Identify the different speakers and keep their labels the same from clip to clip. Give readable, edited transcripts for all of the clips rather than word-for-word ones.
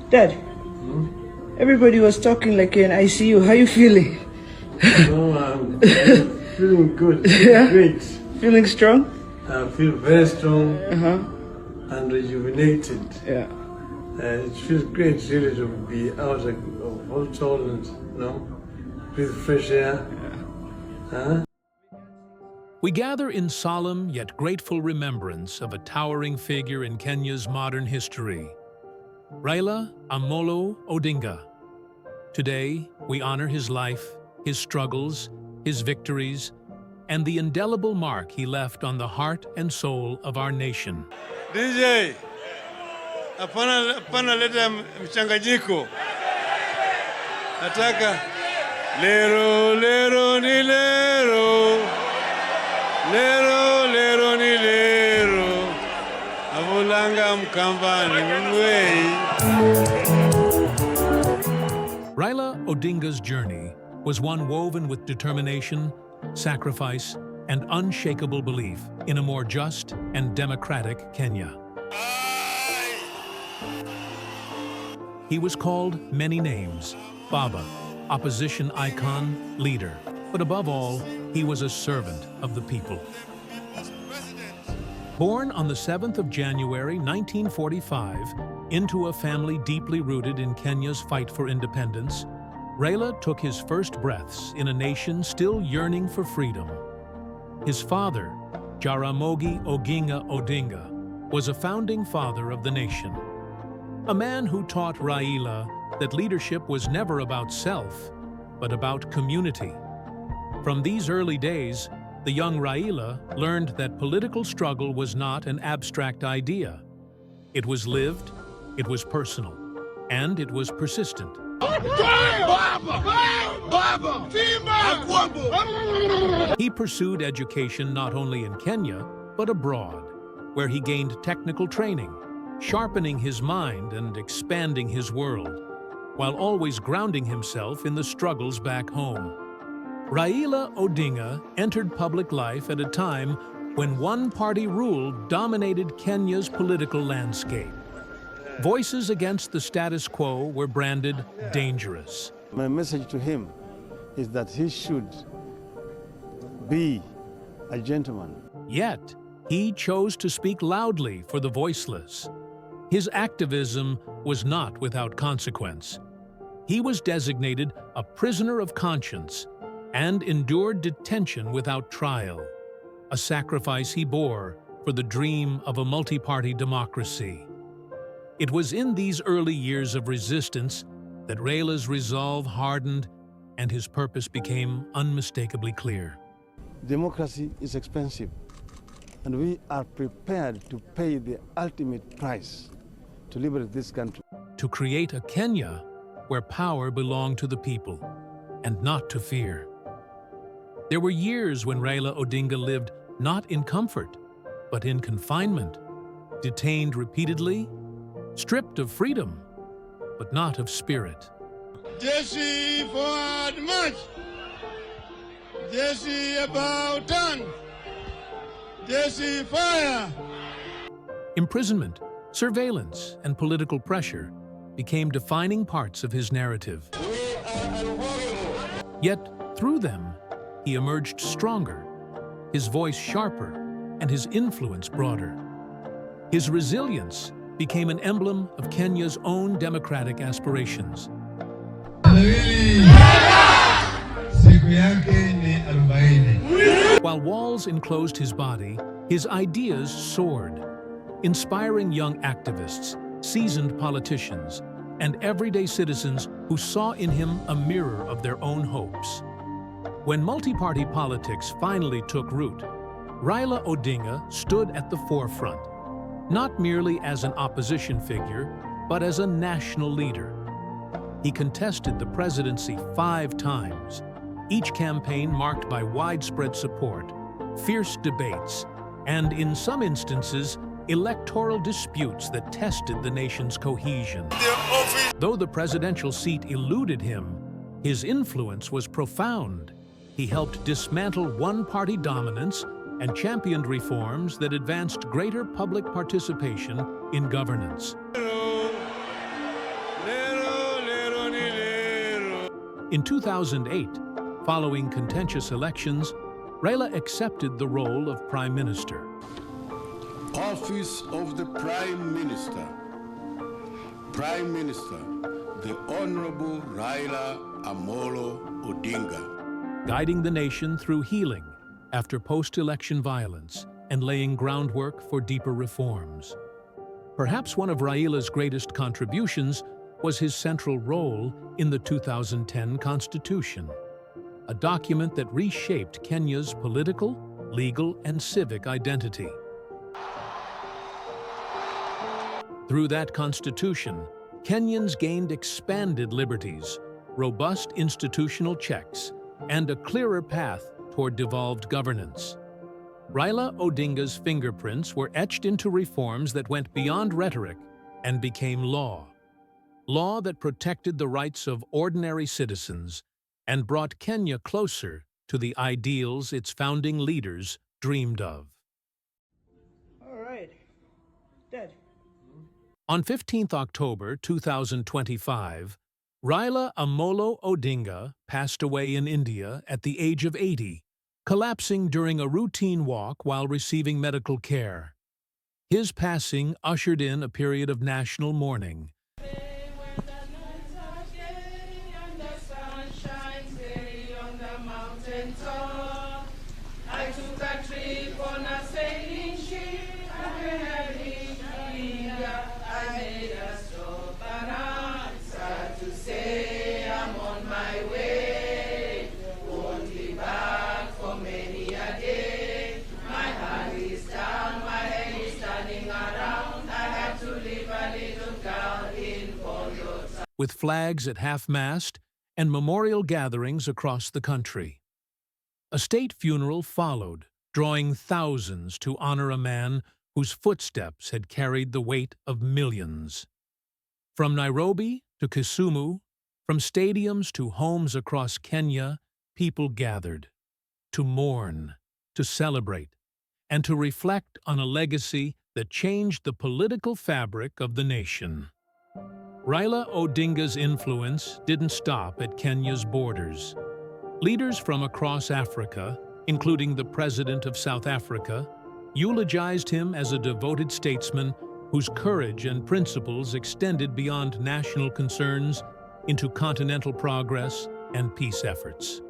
Speaker 1: Dad, everybody was talking like you're in ICU. How you feeling?
Speaker 2: No, I'm feeling good.
Speaker 1: Yeah?
Speaker 2: Great.
Speaker 1: Feeling strong?
Speaker 2: I feel very strong
Speaker 1: Uh-huh.
Speaker 2: and rejuvenated.
Speaker 1: Yeah.
Speaker 2: It feels great really to be out of household and, breathe fresh air. Huh?
Speaker 3: We gather in solemn yet grateful remembrance of a towering figure in Kenya's modern history, Raila Amolo Odinga. Today, we honor his life, his struggles, his victories, and the indelible mark he left on the heart and soul of our nation.
Speaker 2: DJ, hapana leta mchanganyiko. Nataka lero lero ni lero. Lero lero ni lero. Avulanga mkambani mwei.
Speaker 3: Raila Odinga's journey was one woven with determination, sacrifice, and unshakable belief in a more just and democratic Kenya. He was called many names: Baba, opposition icon, leader. But above all, he was a servant of the people. Born on the 7th of January 1945 into a family deeply rooted in Kenya's fight for independence, Raila took his first breaths in a nation still yearning for freedom. His father, Jaramogi Oginga Odinga, was a founding father of the nation. A man who taught Raila that leadership was never about self, but about community. From these early days, the young Raila learned that political struggle was not an abstract idea. It was lived, it was personal, and it was persistent. He pursued education not only in Kenya, but abroad, where he gained technical training, sharpening his mind and expanding his world, while always grounding himself in the struggles back home. Raila Odinga entered public life at a time when one-party rule dominated Kenya's political landscape. Voices against the status quo were branded dangerous.
Speaker 4: My message to him is that he should be a gentleman.
Speaker 3: Yet, he chose to speak loudly for the voiceless. His activism was not without consequence. He was designated a prisoner of conscience and endured detention without trial, a sacrifice he bore for the dream of a multi-party democracy. It was in these early years of resistance that Raila's resolve hardened and his purpose became unmistakably clear.
Speaker 4: Democracy is expensive, and we are prepared to pay the ultimate price to liberate this country.
Speaker 3: To create a Kenya where power belonged to the people and not to fear. There were years when Raila Odinga lived not in comfort, but in confinement, detained repeatedly, stripped of freedom, but not of spirit.
Speaker 2: Jesse forward march. Jesse about turn. Jesse fire.
Speaker 3: Imprisonment, surveillance, and political pressure became defining parts of his narrative. Yet, through them, he emerged stronger, his voice sharper, and his influence broader. His resilience became an emblem of Kenya's own democratic aspirations. While walls enclosed his body, his ideas soared, inspiring young activists, seasoned politicians, and everyday citizens who saw in him a mirror of their own hopes. When multi-party politics finally took root, Raila Odinga stood at the forefront, not merely as an opposition figure, but as a national leader. He contested the presidency 5 times, each campaign marked by widespread support, fierce debates, and in some instances, electoral disputes that tested the nation's cohesion. Though the presidential seat eluded him, his influence was profound. He helped dismantle one-party dominance and championed reforms that advanced greater public participation in governance. In 2008, following contentious elections, Raila accepted the role of Prime Minister.
Speaker 5: Office of the Prime Minister. Prime Minister, the Honorable Raila Odinga.
Speaker 3: Guiding the nation through healing after post-election violence and laying groundwork for deeper reforms. Perhaps one of Raila's greatest contributions was his central role in the 2010 Constitution, a document that reshaped Kenya's political, legal, and civic identity. Through that constitution, Kenyans gained expanded liberties, robust institutional checks, and a clearer path toward devolved governance. Raila Odinga's fingerprints were etched into reforms that went beyond rhetoric and became law. Law that protected the rights of ordinary citizens and brought Kenya closer to the ideals its founding leaders dreamed of.
Speaker 1: All right. Dad.
Speaker 3: On 15th October 2025, Raila Odinga passed away in India at the age of 80, collapsing during a routine walk while receiving medical care. His passing ushered in a period of national mourning.
Speaker 6: I took a trip on a sailing ship, and I made a stop, and I'm sad to say I'm on my way. Won't be back for many a day. My hand is down, my head is turning around. I have to leave a little girl in Bondo.
Speaker 3: With flags at half-mast and memorial gatherings across the country. A state funeral followed, drawing thousands to honor a man whose footsteps had carried the weight of millions. From Nairobi to Kisumu, from stadiums to homes across Kenya, people gathered to mourn, to celebrate, and to reflect on a legacy that changed the political fabric of the nation. Raila Odinga's influence didn't stop at Kenya's borders. Leaders from across Africa, including the President of South Africa, eulogized him as a devoted statesman whose courage and principles extended beyond national concerns into continental progress and peace efforts.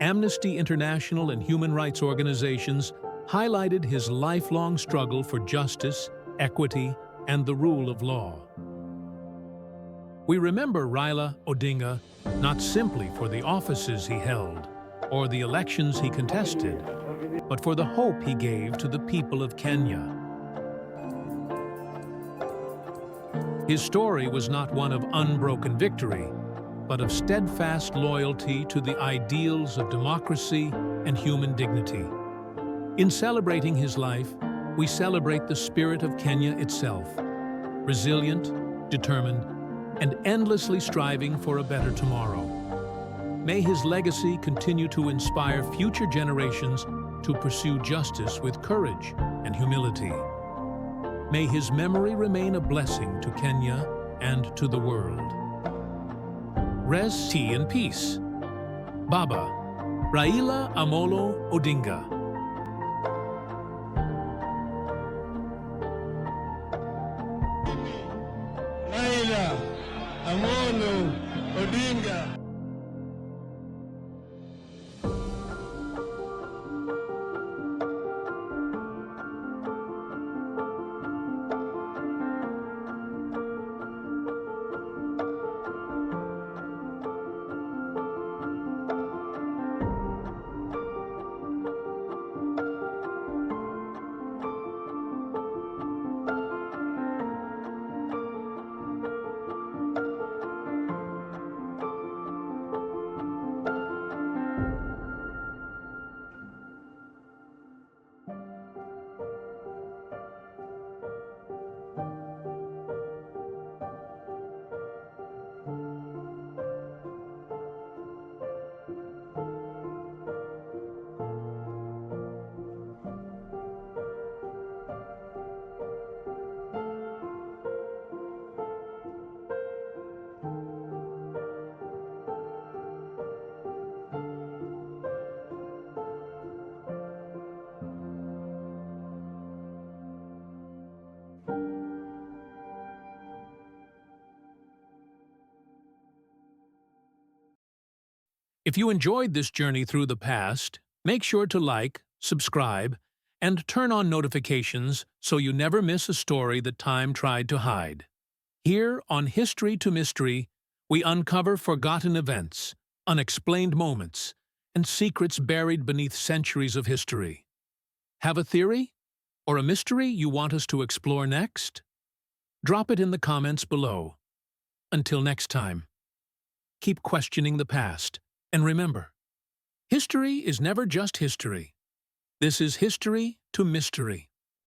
Speaker 3: Amnesty International and human rights organizations highlighted his lifelong struggle for justice, equity, and the rule of law. We remember Raila Odinga not simply for the offices he held or the elections he contested, but for the hope he gave to the people of Kenya. His story was not one of unbroken victory, but of steadfast loyalty to the ideals of democracy and human dignity. In celebrating his life, we celebrate the spirit of Kenya itself, resilient, determined, and endlessly striving for a better tomorrow. May his legacy continue to inspire future generations to pursue justice with courage and humility. May his memory remain a blessing to Kenya and to the world. Rest in peace. Baba, Raila Odinga.
Speaker 2: Raila Odinga.
Speaker 3: If you enjoyed this journey through the past, make sure to like, subscribe, and turn on notifications so you never miss a story that time tried to hide. Here on History to Mystery, we uncover forgotten events, unexplained moments, and secrets buried beneath centuries of history. Have a theory? Or a mystery you want us to explore next? Drop it in the comments below. Until next time, keep questioning the past, and remember, history is never just history. This is History to Mystery.